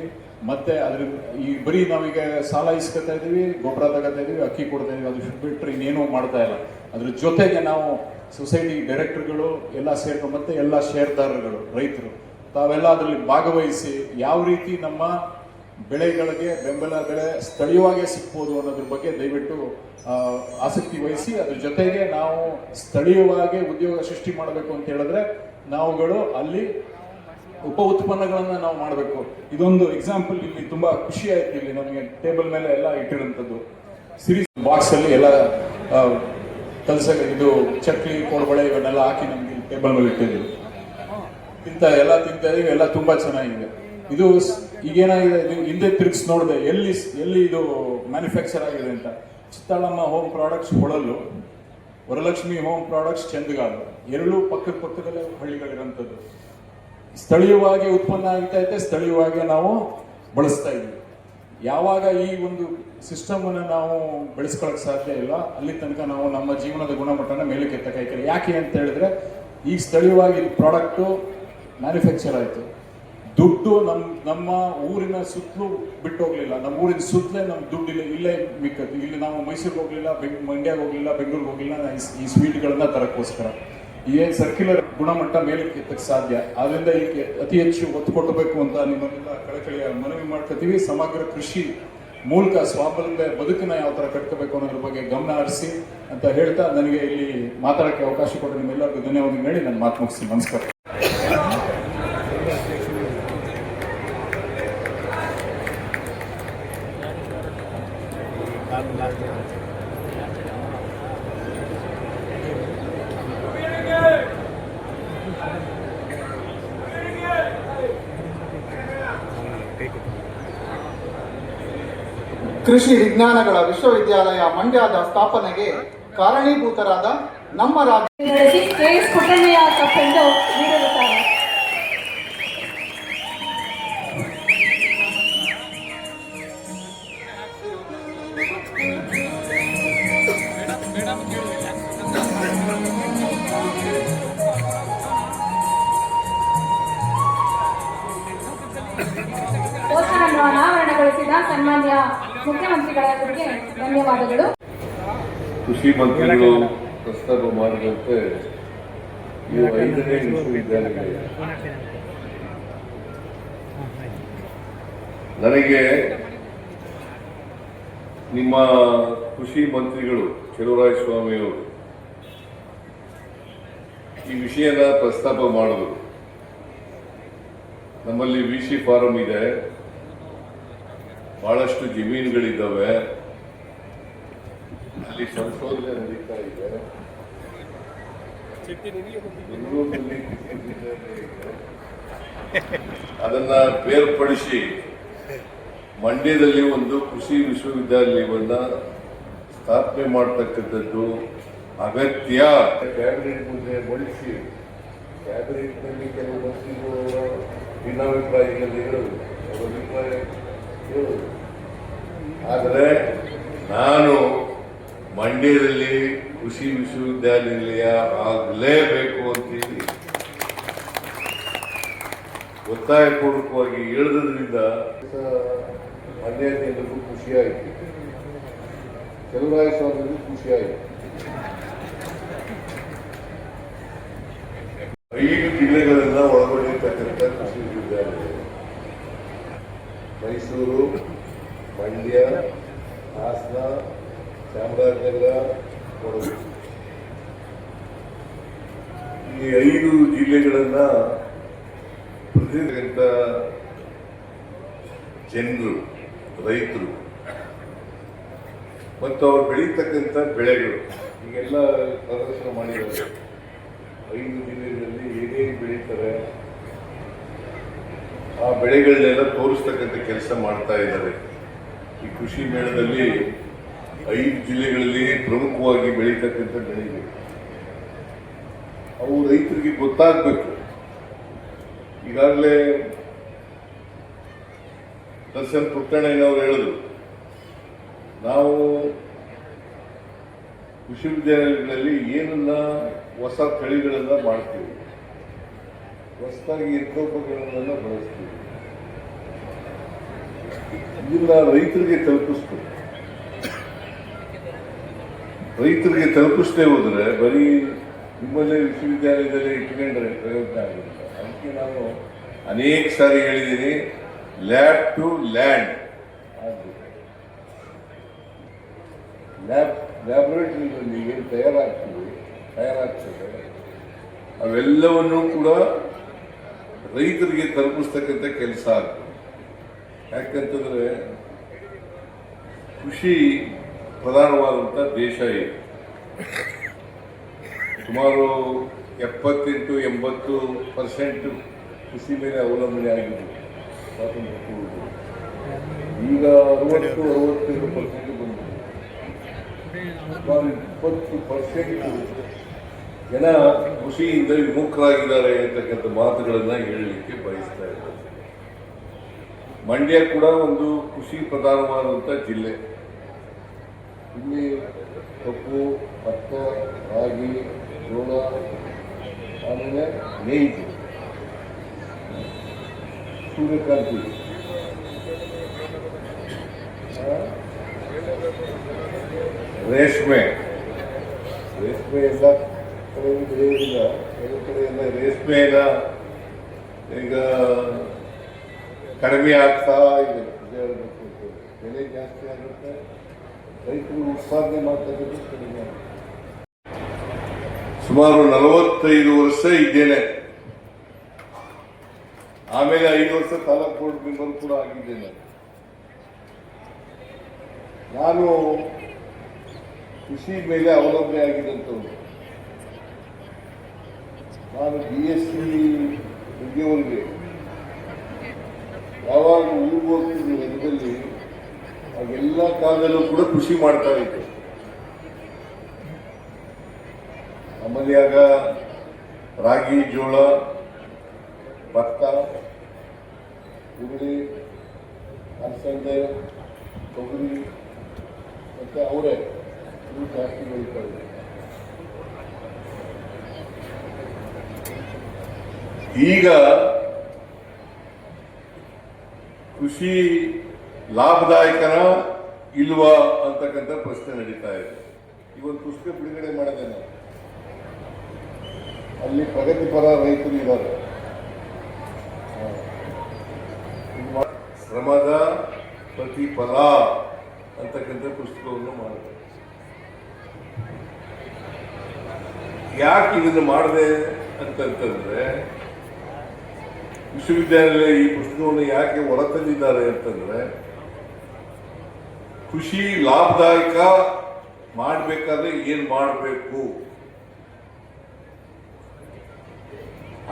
ಮತ್ತೆ ಅದ್ರ ಈ ಬರೀ ನಾವೀಗ ಸಾಲ ಇಸ್ಕೊತಾ ಇದ್ದೀವಿ, ಗೊಬ್ಬರ ತಗೋತಾ ಇದ್ದೀವಿ, ಅಕ್ಕಿ ಕೊಡ್ತಾ ಇದೀವಿ, ಅದು ಬಿಟ್ಟರೆ ಇನ್ನೇನೂ ಮಾಡ್ತಾ ಇಲ್ಲ. ಅದ್ರ ಜೊತೆಗೆ ನಾವು ಸೊಸೈಟಿ ಡೈರೆಕ್ಟರ್ಗಳು ಎಲ್ಲ ಸೇರ್ಕೊಂಡು ಮತ್ತೆ ಎಲ್ಲ ಷೇರ್ದಾರಗಳು ರೈತರು ತಾವೆಲ್ಲ ಅದರಲ್ಲಿ ಭಾಗವಹಿಸಿ ಯಾವ ರೀತಿ ನಮ್ಮ ಬೆಳೆಗಳಿಗೆ ಬೆಂಬಲ ಬೆಲೆ ಸ್ಥಳೀಯವಾಗಿ ಸಿಗ್ಬೋದು ಅನ್ನೋದ್ರ ಬಗ್ಗೆ ದಯವಿಟ್ಟು ಆಸಕ್ತಿ ವಹಿಸಿ, ಅದ್ರ ಜೊತೆಗೆ ನಾವು ಸ್ಥಳೀಯವಾಗಿ ಉದ್ಯೋಗ ಸೃಷ್ಟಿ ಮಾಡಬೇಕು ಅಂತ ಹೇಳಿದ್ರೆ ನಾವುಗಳು ಅಲ್ಲಿ ಉಪ ಉತ್ಪನ್ನಗಳನ್ನ ನಾವು ಮಾಡಬೇಕು. ಇದೊಂದು ಎಕ್ಸಾಂಪಲ್ ಇಲ್ಲಿ ತುಂಬಾ ಖುಷಿ ಆಯ್ತು. ಇಲ್ಲಿ ನಮಗೆ ಟೇಬಲ್ ಮೇಲೆ ಎಲ್ಲ ಇಟ್ಟಿರುವಂಥದ್ದು ಸಿರೀಸ್ ಬಾಕ್ಸ್ ಅಲ್ಲಿ ಎಲ್ಲ ಇದು ಚಕ್ಲಿ ಕೋಡ್ಬಳೆ ಇವನ್ನೆಲ್ಲ ಹಾಕಿ ನಮ್ಗೆ ಟೇಬಲ್ ಮೇಲೆ ಇಟ್ಟಿದ್ರು. ತಿಂತಾ ಇದೀವಿ, ಎಲ್ಲ ತುಂಬಾ ಚೆನ್ನಾಗಿದೆ. ಇದು ಈಗೇನಾಗಿದೆ, ಹಿಂದೆ ತಿರುಗಿಸಿ ನೋಡಿದೆ ಎಲ್ಲಿ ಇದು ಮ್ಯಾನುಫ್ಯಾಕ್ಚರ್ ಆಗಿದೆ ಅಂತ. Chittalamma home products Holalu, Varalakshmi home products Chandagalu, ಎರಡೂ ಪಕ್ಕದಲ್ಲೇ ಹಳ್ಳಿಗಳಿರೋಂಥದ್ದು. ಸ್ಥಳೀಯವಾಗಿ ಉತ್ಪನ್ನ ಆಗ್ತಾ ಇದೆ, ಸ್ಥಳೀಯವಾಗಿ ನಾವು ಬಳಸ್ತಾ ಇದ್ವಿ. ಯಾವಾಗ ಈ ಒಂದು ಸಿಸ್ಟಮ್ ಅನ್ನು ನಾವು ಬೆಳೆಸ್ಕೊಳ್ಳೋಕೆ ಸಾಧ್ಯ ಇಲ್ಲ, ಅಲ್ಲಿ ತನಕ ನಾವು ನಮ್ಮ ಜೀವನದ ಗುಣಮಟ್ಟನ ಮೇಲಕ್ಕೆ ಎತ್ತಕ್ಕಾಯ್ತಾರೆ. ಯಾಕೆ ಅಂತ ಹೇಳಿದ್ರೆ ಈಗ ಸ್ಥಳೀಯವಾಗಿ ಪ್ರಾಡಕ್ಟು ಮ್ಯಾನುಫ್ಯಾಕ್ಚರ್ ಆಯಿತು, ದುಡ್ಡು ನಮ್ಮ ಊರಿನ ಸುತ್ತಲೂ ಬಿಟ್ಟು ಹೋಗ್ಲಿಲ್ಲ. ನಮ್ಮ ಊರಿನ ಸುತ್ತಲೇ ನಮ್ಮ ದುಡ್ಡು ಇಲ್ಲೇ ಮಿಕ್ಕದ್ದು. ಇಲ್ಲಿ ನಾವು ಮೈಸೂರಿಗೆ ಹೋಗ್ಲಿಲ್ಲ, ಮಂಡ್ಯಗೆ ಹೋಗ್ಲಿಲ್ಲ, ಬೆಂಗಳೂರಿಗೆ ಹೋಗ್ಲಿಲ್ಲ ಈ ಸ್ವೀಟ್ಗಳನ್ನ ತರಕ್ಕೋಸ್ಕರ. ಏನು ಸರ್ಕ್ಯುಲರ್ ಗುಣಮಟ್ಟ ಮೇಲಕ್ಕೆ ಎತ್ತಕ್ಕೆ ಸಾಧ್ಯ. ಆದ್ರಿಂದ ಇದಕ್ಕೆ ಅತಿ ಹೆಚ್ಚು ಒತ್ತು ಕೊಟ್ಟಬೇಕು ಅಂತ ನಿಮ್ಮನ್ನೆಲ್ಲ ಕಳಕಳಿಯ ಮನವಿ ಮಾಡ್ಕೊತೀವಿ. ಸಮಗ್ರ ಕೃಷಿ ಮೂಲಕ ಸ್ವಾವಲಂಬಿ ಬದುಕನ್ನ ಯಾವ ಥರ ಕಟ್ಕೋಬೇಕು ಅನ್ನೋದ್ರ ಬಗ್ಗೆ ಗಮನ ಹರಿಸಿ ಅಂತ ಹೇಳ್ತಾ ನನಗೆ ಇಲ್ಲಿ ಮಾತಾಡೋಕ್ಕೆ ಅವಕಾಶ ಕೊಟ್ಟು ನಿಮ್ಮೆಲ್ಲರಿಗೂ ಧನ್ಯವಾದ ಹೇಳಿ ನಾನು ಮಾತು ಮುಗಿಸ್ತೀನಿ. ನಮಸ್ಕಾರ. ಕೃಷಿ ವಿಜ್ಞಾನಗಳ ವಿಶ್ವವಿದ್ಯಾಲಯ ಮಂಡ್ಯದ ಸ್ಥಾಪನೆಗೆ ಕಾರಣೀಭೂತರಾದ ನಮ್ಮ ರಾಜ್ಯ ಪುಟ್ಟಣ್ಣಯ್ಯ ಕಪ್ಪೆಂದು ನೀಡಿರುತ್ತಾರೆ. ಪೋಸ್ಟರನ್ನು ಅನಾವರಣಗೊಳಿಸಿದ ಸನ್ಮಾನ್ಯ ಮುಖ್ಯಮಂತ್ರಿಗಳಿಗೆ ಧನ್ಯವಾದಗಳು. ಕೃಷಿ ಮಂತ್ರಿಗಳು ಪ್ರಸ್ತಾಪ ಮಾಡಿದಂತೆ ನೀವು 5ನೇ ವಿಶ್ವವಿದ್ಯಾಲಯ ನನಗೆ ನಿಮ್ಮ ಕೃಷಿ ಮಂತ್ರಿಗಳು ಚಲುವರಾಯಸ್ವಾಮಿಯವರು ಈ ವಿಷಯನ ಪ್ರಸ್ತಾಪ ಮಾಡಿದ್ರು. ನಮ್ಮಲ್ಲಿ ವಿಸಿ ಫಾರಂ ಇದೆ, ಬಹಳಷ್ಟು ಜಮೀನುಗಳಿದ್ದಾವೆ, ಅಲ್ಲಿ ಸಂಶೋಧನೆ ನಡೀತಾ ಇದೆ. ಬೆಂಗಳೂರಿನಲ್ಲಿ ಅದನ್ನ ಬೇರ್ಪಡಿಸಿ ಮಂಡ್ಯದಲ್ಲಿ ಒಂದು ಕೃಷಿ ವಿಶ್ವವಿದ್ಯಾಲಯವನ್ನ ಸ್ಥಾಪನೆ ಮಾಡತಕ್ಕಂಥದ್ದು ಅಗತ್ಯ. ಕ್ಯಾಬಿನೆಟ್ ಮುಂದೆ ಬಳಸಿ ಕ್ಯಾಬಿನೆಟ್ನಲ್ಲಿ ಕೆಲವು ಮಂತ್ರಿಗಳು ಭಿನ್ನಾಭಿಪ್ರಾಯಗಳಲ್ಲಿ ಹೇಳುವುದು, ಅವರ ಅಭಿಪ್ರಾಯ ಹೇಳುವುದು. ಆದರೆ ನಾನು ಮಂಡ್ಯದಲ್ಲಿ ಕೃಷಿ ವಿಶ್ವವಿದ್ಯಾನಿಲಯ ಆಗಲೇಬೇಕು ಅಂತೇಳಿ ಒತ್ತಾಯಪೂರ್ವಕವಾಗಿ ಹೇಳಿದ್ರಿಂದ ಮಂಡ್ಯದ ಜನರಿಗೂ ಖುಷಿಯಾಯಿತು, ಚಲುವರಾಯಸ್ವಾಮಿಗೂ ಖುಷಿಯಾಯಿತು. 5 ಜಿಲ್ಲೆಗಳನ್ನ ಒಳಗೊಂಡಿರ್ತಕ್ಕಂಥ ಕೃಷಿ ವಿಶ್ವವಿದ್ಯಾಲಯ ಮೈಸೂರು, ಮಂಡ್ಯ, ಹಾಸನ, ಚಾಮರಾಜನಗರ, ಕೊಡಗು ಈ 5 ಜಿಲ್ಲೆಗಳನ್ನ ಪ್ರತಿನಿಧಿಸಿದಂಥ ಜನರು, ರೈತರು ಮತ್ತು ಅವ್ರು ಬೆಳೀತಕ್ಕಂಥ ಬೆಳೆಗಳು ಈಗೆಲ್ಲ ಪ್ರದರ್ಶನ ಮಾಡಿದ್ದಾರೆ. 5 ಜಿಲ್ಲೆಗಳಲ್ಲಿ ಏನೇನು ಬೆಳೀತಾರೆ ಆ ಬೆಳೆಗಳನ್ನೆಲ್ಲ ತೋರಿಸ್ತಕ್ಕಂಥ ಕೆಲಸ ಮಾಡ್ತಾ ಇದ್ದಾರೆ. ಈ ಕೃಷಿ ಮೇಳದಲ್ಲಿ 5 ಜಿಲ್ಲೆಗಳಲ್ಲಿ ಪ್ರಮುಖವಾಗಿ ಬೆಳೀತಕ್ಕಂಥ ಬೆಳೆಗಳು ಅವು ರೈತರಿಗೆ ಗೊತ್ತಾಗಬೇಕು. ಈಗಾಗಲೇ ದರ್ಶನ್ ಪುಟ್ಟಣ್ಣಯ್ಯನವರು ಹೇಳಿದ್ರು, ನಾವು ವಿಶ್ವವಿದ್ಯಾಲಯಗಳಲ್ಲಿ ಏನನ್ನ ಹೊಸ ತಳಿಗಳನ್ನ ಮಾಡ್ತೀವಿ, ಹೊಸದಾಗಿ ಯಂತ್ರೋಪಕರಣಗಳನ್ನ ಬಳಸ್ತೀವಿ, ಇದನ್ನ ರೈತರಿಗೆ ತಲುಪಿಸ್ಬೇಕು. ರೈತರಿಗೆ ತಲುಪಿಸದೇ ಹೋದ್ರೆ ಬರೀ ನಿಮ್ಮಲ್ಲೇ ವಿಶ್ವವಿದ್ಯಾಲಯದಲ್ಲಿ ಇಟ್ಕೊಂಡ್ರೆ ಪ್ರಯೋಜನ ಆಗೋದಿಲ್ಲ. ಅದಕ್ಕೆ ನಾನು ಅನೇಕ ಸಾರಿ ಹೇಳಿದ್ದೀನಿ, ಲ್ಯಾಬ್ ಟು ಲ್ಯಾಂಡ್ ಆಗಬೇಕು. ಲ್ಯಾಬೊರೇಟರಿಗಳಲ್ಲಿ ಏನು ತಯಾರಾಗ್ತದೆ ಅವೆಲ್ಲವನ್ನೂ ಕೂಡ ರೈತರಿಗೆ ತಲುಪಿಸ್ತಕ್ಕಂಥ ಕೆಲಸ ಆಗ್ತದೆ. ಯಾಕಂತಂದ್ರೆ ಕೃಷಿ ಪ್ರಧಾನವಾದಂಥ ದೇಶ ಇದೆ. ಸುಮಾರು 78-80% ಕೃಷಿ ಮೇಲೆ ಅವಲಂಬನೆ ಆಗಿದೆ ಸ್ವಾತಂತ್ರ್ಯ ಪೂರ್ವ. ಈಗ 60-65% ಬಂದಿದೆ. 20% ಜನ ಕೃಷಿಯಿಂದ ವಿಮುಖರಾಗಿದ್ದಾರೆ ಅಂತಕ್ಕಂಥ ಮಾತುಗಳನ್ನ ಹೇಳಲಿಕ್ಕೆ ಬಯಸ್ತಾ ಇದ್ದಾರೆ. ಮಂಡ್ಯ ಕೂಡ ಒಂದು ಕೃಷಿ ಪ್ರಧಾನವಾದಂಥ ಜಿಲ್ಲೆ. ಇಲ್ಲಿ ಕಬ್ಬು, ಭತ್ತ, ರಾಗಿ, ಜೋಳ, ಆಮೇಲೆ ನೇಯ್ದು, ಸೂರ್ಯಕಾಂತಿ, ರೇಷ್ಮೆ ಎಲ್ಲ ಕಡೆ ಬೆಳೆಯೋದಿಲ್ಲ. ಕೆಲವು ಕಡೆ ಎಲ್ಲ ರೇಷ್ಮೆ ಎಲ್ಲ ಈಗ ಕಡಿಮೆ ಆಗ್ತಾ ಇದೆ. ಬೆಲೆ ಜಾಸ್ತಿ ಆಗುತ್ತೆ, ರೈತರು ಉತ್ಪಾದನೆ ಮಾಡ್ತಕ್ಕಂಥ ಕಡಿಮೆ ಆಗುತ್ತೆ. ಸುಮಾರು 45 ವರ್ಷ ಇದ್ದೇನೆ. ಆಮೇಲೆ 5 ವರ್ಷ ತಾಲೂಕು ಬೋರ್ಡ್ ಮೆಂಬರ್ ಕೂಡ ಆಗಿದ್ದೇನೆ. ನಾನು ಕೃಷಿ ಮೇಲೆ ಅವಲಂಬನೆ ಆಗಿದ್ದಂಥವ್ರು. ನಾನು BSc ಮುಗಿಯವರೆಗೆ ಯಾವಾಗ ಊರಿಗೆ ಹೋಗ್ತಿದ್ವಿ ಹೊಲದಲ್ಲಿ ಆಗೆಲ್ಲ ಕಾಲದಲ್ಲೂ ಕೂಡ ಕೃಷಿ ಮಾಡ್ತಾ ಇದ್ದೆ. ನಮ್ಮಲ್ಲಿ ಆಗ ರಾಗಿ, ಜೋಳ, ಭತ್ತ, ಹುರುಳಿ, ಅಲಸಂದೆ, ತೊಗರಿ ಮತ್ತೆ ಅವರೇ ಇವು ಜಾಸ್ತಿ ಬೆಳೀತಾ ಇದೆ. ಈಗ ಕೃಷಿ ಲಾಭದಾಯಕನ ಇಲ್ವಾ ಅಂತಕ್ಕಂಥ ಪ್ರಶ್ನೆ ನಡೀತಾ ಇದೆ. ಇವತ್ತು ಪುಸ್ತಕ ಬಿಡುಗಡೆ ಮಾಡಿದೆ ನಾನು. ಅಲ್ಲಿ ಪ್ರಗತಿಪರ ರೈತರು ಇದ್ದಾರೆ. ಶ್ರಮದ ಪ್ರತಿಫಲ ಅಂತಕ್ಕಂಥ ಪುಸ್ತಕವನ್ನು ಮಾಡಿದೆ. ಯಾಕೆ ಇದನ್ನು ಮಾಡಿದೆ ಅಂತಂತಂದ್ರೆ, ವಿಶ್ವವಿದ್ಯಾನಿಲಯ ಈ ಪುಸ್ತಕವನ್ನು ಯಾಕೆ ಹೊರತಂದಿದ್ದಾರೆ ಅಂತಂದ್ರೆ, ಕೃಷಿ ಲಾಭದಾಯಕ ಮಾಡಬೇಕಾದ್ರೆ ಏನ್ ಮಾಡಬೇಕು,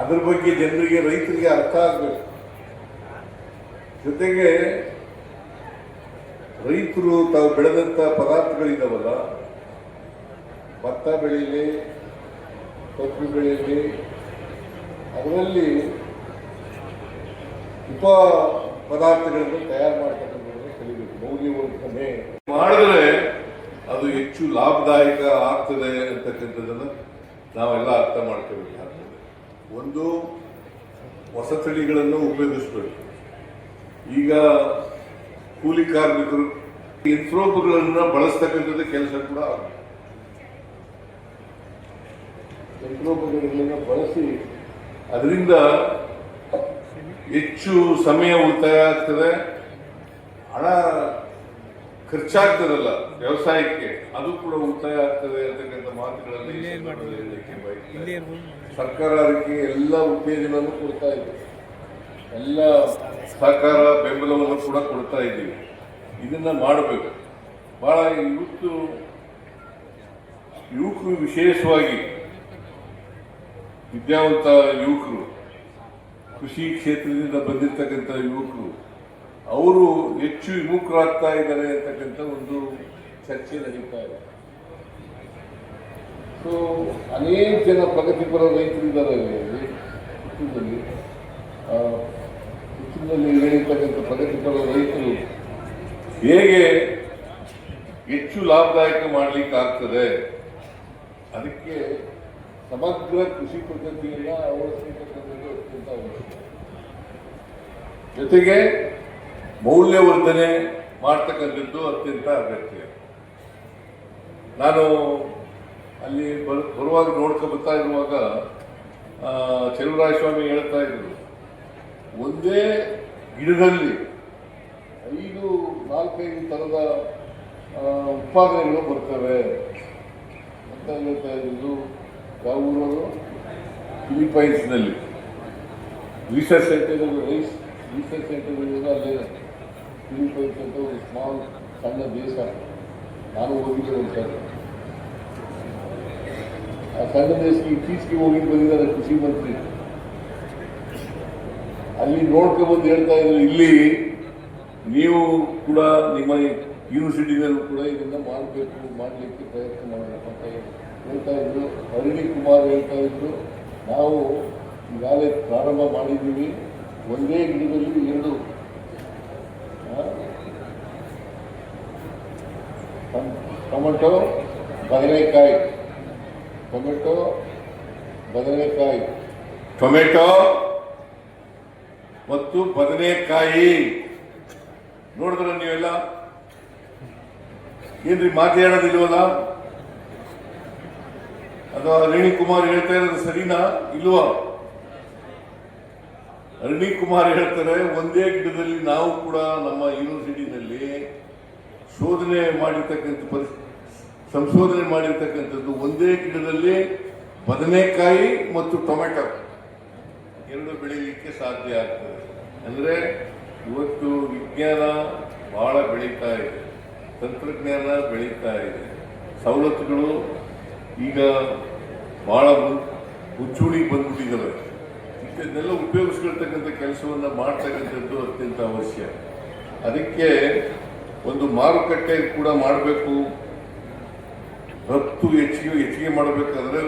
ಅದ್ರ ಬಗ್ಗೆ ಜನರಿಗೆ, ರೈತರಿಗೆ ಅರ್ಥ ಆಗ್ಬೇಕು. ಜೊತೆಗೆ ರೈತರು ತಾವು ಬೆಳೆದಂತ ಪದಾರ್ಥಗಳಿದಾವಲ್ಲ, ಭತ್ತ ಬೆಳೀಲಿ, ತೊಗರಿ ಬೆಳೀಲಿ, ಅದರಲ್ಲಿ ಉಪ ಪದಾರ್ಥಗಳನ್ನು ತಯಾರು ಮಾಡ್ತಕ್ಕಂಥದ್ದನ್ನು ಕಲಿಬೇಕು. ಮೌಲ್ಯವರ್ಧನೆ ಮಾಡಿದ್ರೆ ಅದು ಹೆಚ್ಚು ಲಾಭದಾಯಕ ಆಗ್ತದೆ ಅಂತಕ್ಕಂಥದ್ದನ್ನು ನಾವೆಲ್ಲ ಅರ್ಥ ಮಾಡ್ಕೋಬೇಕಾಗ್ತದೆ. ಒಂದು, ಹೊಸ ತಳಿಗಳನ್ನು ಉಪಯೋಗಿಸ್ಬೇಕು. ಈಗ ಕೂಲಿ ಕಾರ್ಮಿಕರು ಯಂತ್ರೋಪಕರಣಗಳನ್ನು ಬಳಸ್ತಕ್ಕಂಥದ್ದು ಕೆಲಸ ಕೂಡ ಆಗುತ್ತೆ. ಯಂತ್ರೋಪಕರಣಗಳನ್ನು ಬಳಸಿ ಅದರಿಂದ ಹೆಚ್ಚು ಸಮಯ ಉಳಿತಾಯ ಆಗ್ತದೆ, ಹಣ ಖರ್ಚಾಗ್ತದಲ್ಲ ವ್ಯವಸಾಯಕ್ಕೆ, ಅದು ಕೂಡ ಉಳಿತಾಯ ಆಗ್ತದೆ ಅಂತಕ್ಕಂಥ ಮಾತುಗಳಲ್ಲಿ ಹೇಳಲಿಕ್ಕೆ ಬಯಸ್ತಾರೆ. ಸರ್ಕಾರ ಅದಕ್ಕೆ ಎಲ್ಲ ಉತ್ತೇಜನವನ್ನು ಕೊಡ್ತಾ ಇದೆ, ಎಲ್ಲ ಸಹಕಾರ ಬೆಂಬಲವನ್ನು ಕೂಡ ಕೊಡ್ತಾ ಇದ್ದೀವಿ. ಇದನ್ನ ಮಾಡಬೇಕು. ಬಹಳ ಯುವಕರು ವಿಶೇಷವಾಗಿ ವಿದ್ಯಾವಂತ ಯುವಕರು, ಕೃಷಿ ಕ್ಷೇತ್ರದಿಂದ ಬಂದಿರತಕ್ಕಂಥ ಯುವಕರು, ಅವರು ಹೆಚ್ಚು ವಿಮುಖರಾಗ್ತಾ ಇದ್ದಾರೆ ಅಂತಕ್ಕಂಥ ಒಂದು ಚರ್ಚೆ ನಡೀತಾ ಇದೆ. ಸೊ ಅನೇಕ ಜನ ಪ್ರಗತಿಪರ ರೈತರಿದ್ದಾರೆ ಹುಟ್ಟಿನಲ್ಲಿ ಹೇಳಿರ್ತಕ್ಕಂಥ ಪ್ರಗತಿಪರ ರೈತರು ಹೇಗೆ ಹೆಚ್ಚು ಲಾಭದಾಯಕ ಮಾಡಲಿಕ್ಕೆ ಆಗ್ತದೆ, ಅದಕ್ಕೆ ಸಮಗ್ರ ಕೃಷಿ ಪದ್ಧತಿಯನ್ನ ಅಳವಡಿಸತಕ್ಕಂಥದ್ದು ಅತ್ಯಂತ ಅವಶ್ಯಕ. ಜೊತೆಗೆ ಮೌಲ್ಯವರ್ಧನೆ ಮಾಡ್ತಕ್ಕಂಥದ್ದು ಅತ್ಯಂತ ಅಗತ್ಯ. ನಾನು ಅಲ್ಲಿ ಬರುವಾಗ ನೋಡ್ಕೊಂಡು ಬರ್ತಾ ಇರುವಾಗ ಚೆಲುವರಾಯಸ್ವಾಮಿ ಹೇಳ್ತಾ ಇದ್ರು, ಒಂದೇ ಗಿಡದಲ್ಲಿ 4-5 ಥರದ ಉತ್ಪಾದನೆಗಳು ಬರ್ತವೆ ಅಂತ ಹೇಳ್ತಾ ಇದ್ರು. ಯಾವ ಊರವರು? ಫಿಲಿಪೈನ್ಸ್ನಲ್ಲಿ research centre, rice research centre ಅಲ್ಲೇ. ಫಿಲಿಪೈನ್ಸ್ ಅಂತ ಒಂದು ಸಣ್ಣ ದೇಶ, ನಾನು ಹೋಗಿದ್ದೆ ಒಂದ್ಸಲ. ಆ ಸಣ್ಣ ದೇಶಕ್ಕೆ ಇತ್ತೀಚೆಗೆ ಹೋಗಿ ಬಂದಿದ್ದಾರೆ ಕೃಷಿ ಮಂತ್ರಿ. ಅಲ್ಲಿ ನೋಡ್ಕೊಂಡ್ಬಂದು ಹೇಳ್ತಾ ಇದ್ರು, ಇಲ್ಲಿ ನೀವು ಕೂಡ ನಿಮ್ಮ ಯೂನಿವರ್ಸಿಟಿನಲ್ಲೂ ಕೂಡ ಇದನ್ನ ಮಾಡಲಿಕ್ಕೆ ಪ್ರಯತ್ನ ಮಾಡಬೇಕು ಅಂತ ಹೇಳ್ತಾ ಇದ್ರು. ಅರಳಿ ಕುಮಾರ್ ಹೇಳ್ತಾ ಇದ್ರು, ನಾವು ಈಗಾಗಲೇ ಪ್ರಾರಂಭ ಮಾಡಿದ್ದೀವಿ, ಒಂದೇ ಗಿಡದಲ್ಲಿ 2 ಟೊಮೆಟೊ ಬದನೆಕಾಯಿ, ಟೊಮೆಟೊ ಮತ್ತು ಬದನೆಕಾಯಿ ನೋಡಿದ್ರೆ ನೀವೆಲ್ಲ ಏನ್ರಿ ಮಾತಾಡೋದಿಲ್ವಲ್ಲ? ಅಥವಾ ಅರಳಿ ಕುಮಾರ್ ಹೇಳ್ತಾ ಇರೋದು ಸರಿನಾ ಇಲ್ವಾ? ಅರಳಿ ಕುಮಾರ್ ಹೇಳ್ತಾರೆ, ಒಂದೇ ಗಿಡದಲ್ಲಿ ನಾವು ಕೂಡ ನಮ್ಮ ಯೂನಿವರ್ಸಿಟಿನಲ್ಲಿ ಸಂಶೋಧನೆ ಮಾಡಿರ್ತಕ್ಕಂಥದ್ದು ಒಂದೇ ಗಿಡದಲ್ಲಿ ಬದನೆಕಾಯಿ ಮತ್ತು ಟೊಮೆಟೊ 2 ಬೆಳೀಲಿಕ್ಕೆ ಸಾಧ್ಯ ಆಗ್ತದೆ. ಅಂದ್ರೆ ಇವತ್ತು ವಿಜ್ಞಾನ ಬಹಳ ಬೆಳೀತಾ ಇದೆ, ತಂತ್ರಜ್ಞಾನ ಬೆಳೀತಾ ಇದೆ, ಸವಲತ್ತುಗಳು ಈಗ ಬಹಳ ಹುಚ್ಚುಳಿ ಬಂದ್ಬಿಟ್ಟಿದ್ದಾವೆ. ಇದನ್ನೆಲ್ಲ ಉಪಯೋಗಿಸ್ಕೊಳ್ತಕ್ಕಂಥ ಕೆಲಸವನ್ನ ಮಾಡ್ತಕ್ಕಂಥದ್ದು ಅತ್ಯಂತ ಅವಶ್ಯ. ಅದಕ್ಕೆ ಒಂದು ಮಾರುಕಟ್ಟೆ ಕೂಡ ಮಾಡಬೇಕು. ರಫ್ತು ಹೆಚ್ಚಿಗೆ ಮಾಡಬೇಕಾದ್ರೆ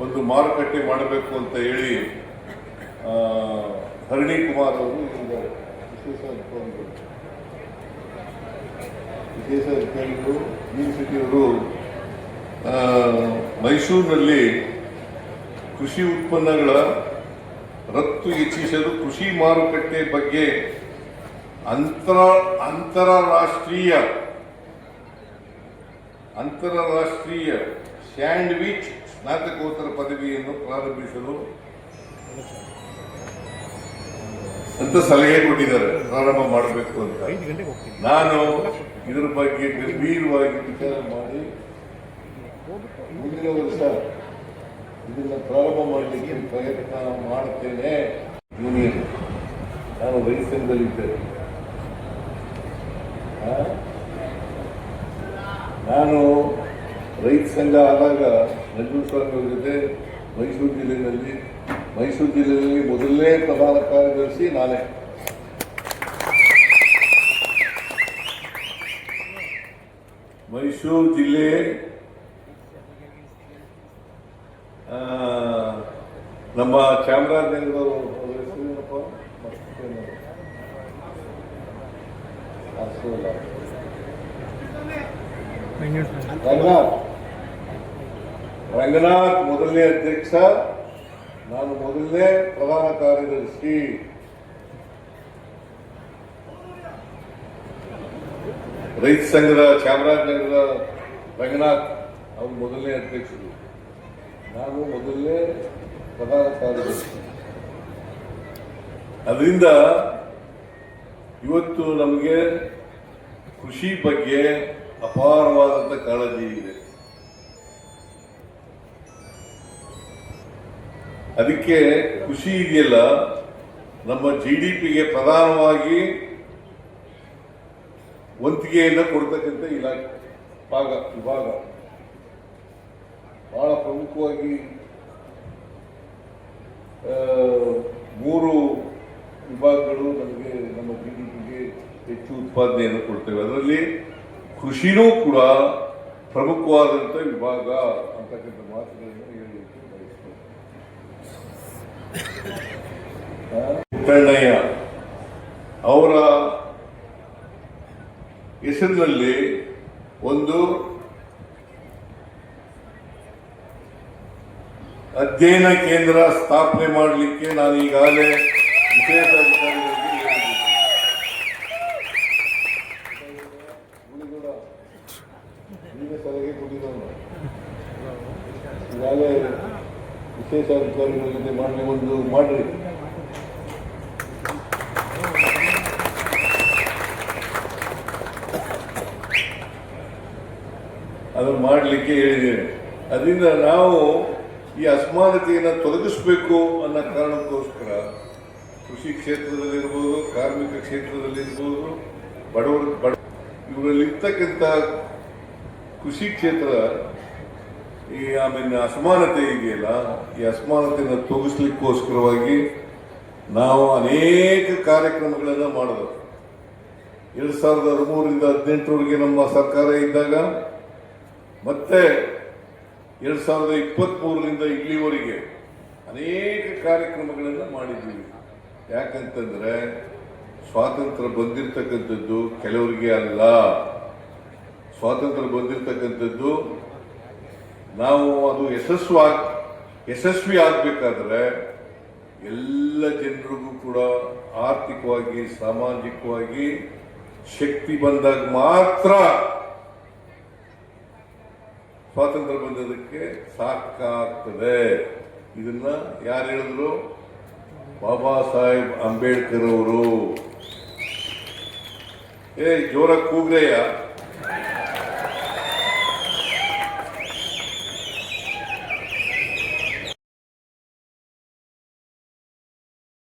ಒಂದು ಮಾರುಕಟ್ಟೆ ಮಾಡಬೇಕು ಅಂತ ಹೇಳಿ ಅರಳಿ ಕುಮಾರ್ ಅವರು ವಿಶೇಷ ಅಧಿಕಾರಿಗಳು ಯೂನಿವರ್ಸಿಟಿಯವರು ಮೈಸೂರಿನಲ್ಲಿ ಕೃಷಿ ಉತ್ಪನ್ನಗಳ ರಫ್ತು ಹೆಚ್ಚಿಸಲು ಕೃಷಿ ಮಾರುಕಟ್ಟೆ ಬಗ್ಗೆ ಅಂತಾರಾಷ್ಟ್ರೀಯ ಸ್ಯಾಂಡ್ವಿಚ್ ಸ್ನಾತಕೋತ್ತರ ಪದವಿಯನ್ನು ಪ್ರಾರಂಭಿಸಲು ಅಂತ ಸಲಹೆ ಕೊಟ್ಟಿದ್ದಾರೆ, ಪ್ರಾರಂಭ ಮಾಡಬೇಕು ಅಂತ. ನಾನು ಇದರ ಬಗ್ಗೆ ಗಂಭೀರವಾಗಿ ವಿಚಾರ ಮಾಡಿ ಮುಂದಿನ ವರ್ಷ ಇದನ್ನು ಪ್ರಾರಂಭ ಮಾಡಲಿಕ್ಕೆ ಪ್ರಯತ್ನ ಮಾಡ್ತೇನೆ. ಯೂನಿಯನ್ ನಾನು ರೈತ ಸಂಘದಲ್ಲಿದ್ದೇನೆ. ನಾನು ರೈತ ಸಂಘ ಆದಾಗ ನಂಜುಸ್ವಾಮಿ ಅವರ ಜೊತೆ ಮೈಸೂರು ಜಿಲ್ಲೆಯಲ್ಲಿ ಮೊದಲನೇ ಪ್ರಧಾನ ಕಾರ್ಯದರ್ಶಿ ನಾನೇ. ಮೈಸೂರು ಜಿಲ್ಲೆ ನಮ್ಮ ಚಾಮರಾಜನಗರದವರು ಅವರ ಹೆಸರೇನಪ್ಪ ರಂಗನಾಥ್ ಮೊದಲನೇ ಅಧ್ಯಕ್ಷ, ನಾನು ಮೊದಲನೇ ಪ್ರಧಾನ ಕಾರ್ಯದರ್ಶಿ. ರೈತ ಸಂಘದ ಚಾಮರಾಜನಗರದ ರಂಗನಾಥ್ ಅವರು ಮೊದಲನೇ ಅಧ್ಯಕ್ಷರು, ನಾನು ಮೊದಲನೇ ಪ್ರಧಾನ ಕಾರ್ಯದರ್ಶಿ. ಅದರಿಂದ ಇವತ್ತು ನಮಗೆ ಕೃಷಿ ಬಗ್ಗೆ ಅಪಾರವಾದಂಥ ಕಾಳಜಿ ಇದೆ. ಅದಕ್ಕೆ ಕೃಷಿ ಇದೆಯಲ್ಲ, ನಮ್ಮ GDPಗೆ ಪ್ರಧಾನವಾಗಿ ವಂತಿಗೆಯನ್ನು ಕೊಡ್ತಕ್ಕಂಥ ಇಲಾಖೆ ವಿಭಾಗ ಬಹಳ ಪ್ರಮುಖವಾಗಿ 3 ವಿಭಾಗಗಳು ನಮಗೆ ನಮ್ಮ GDPಗೆ ಹೆಚ್ಚು ಉತ್ಪಾದನೆಯನ್ನು ಕೊಡ್ತೇವೆ. ಅದರಲ್ಲಿ ಕೃಷಿನೂ ಕೂಡ ಪ್ರಮುಖವಾದಂಥ ವಿಭಾಗ ಅಂತಕ್ಕಂಥ ಮಾತುಗಳನ್ನು ಹೇಳಲಿಕ್ಕೆ ಬಯಸ್ತೇನೆ. ಪುಟ್ಟಣ್ಣಯ್ಯ ಅವರ ಹೆಸರಿನಲ್ಲಿ ಒಂದು ಅಧ್ಯಯನ ಕೇಂದ್ರ ಸ್ಥಾಪನೆ ಮಾಡಲಿಕ್ಕೆ ನಾನು ಈಗಾಗಲೇ ವಿಶೇಷ ಅಧಿಕಾರಿಗಳಿಗೆ ಸಲಹೆ ಕೊಟ್ಟಿದ್ದವನು. ಈಗಾಗಲೇ ವಿಶೇಷ ಅಧಿಕಾರಿಗಳ ಜೊತೆ ಮಾಡಲಿ ಒಂದು ಮಾಡ್ರಿ. ಅದನ್ನು ಮಾಡಲಿಕ್ಕೆ ಹೇಳಿದ್ದೇನೆ. ಅದರಿಂದ ನಾವು ಈ ಅಸಮಾನತೆಯನ್ನು ತೊಲಗಿಸಬೇಕು ಅನ್ನೋ ಕಾರಣಕ್ಕೋಸ್ಕರ ಕೃಷಿ ಕ್ಷೇತ್ರದಲ್ಲಿರ್ಬೋದು, ಕಾರ್ಮಿಕ ಕ್ಷೇತ್ರದಲ್ಲಿರ್ಬೋದು, ಇವರಲ್ಲಿರ್ತಕ್ಕಂಥ ಕೃಷಿ ಕ್ಷೇತ್ರ ಆಮೇಲೆ ಅಸಮಾನತೆ ಇದೆಯಲ್ಲ, ಈ ಅಸಮಾನತೆಯನ್ನು ತೊಲಗಿಸ್ಲಿಕ್ಕೋಸ್ಕರವಾಗಿ ನಾವು ಅನೇಕ ಕಾರ್ಯಕ್ರಮಗಳನ್ನು ಮಾಡಿದೆವು. 2013ರಿಂದ 2018ರವರೆಗೆ ನಮ್ಮ ಸರ್ಕಾರ ಇದ್ದಾಗ, ಮತ್ತೆ 2023ರಿಂದ ಇಲ್ಲಿವರೆಗೆ ಅನೇಕ ಕಾರ್ಯಕ್ರಮಗಳನ್ನು ಮಾಡಿದ್ದೀವಿ. ಯಾಕಂತಂದ್ರೆ ಸ್ವಾತಂತ್ರ್ಯ ಬಂದಿರತಕ್ಕಂಥದ್ದು ಕೆಲವರಿಗೆ ಅಲ್ಲ. ಸ್ವಾತಂತ್ರ್ಯ ಬಂದಿರತಕ್ಕಂಥದ್ದು ನಾವು ಅದು ಯಶಸ್ವಿ ಆಗಬೇಕಾದ್ರೆ ಎಲ್ಲ ಜನರಿಗೂ ಕೂಡ ಆರ್ಥಿಕವಾಗಿ, ಸಾಮಾಜಿಕವಾಗಿ ಶಕ್ತಿ ಬಂದಾಗ ಮಾತ್ರ ಸ್ವಾತಂತ್ರ್ಯ ಬಂದದಕ್ಕೆ ಸಾಕಾಗ್ತದೆ. ಇದನ್ನ ಯಾರು ಹೇಳಿದ್ರು? ಬಾಬಾ ಸಾಹೇಬ್ ಅಂಬೇಡ್ಕರ್ ಅವರು. ಜೋರಾಗಿ ಕೂಗ್ರೆಯ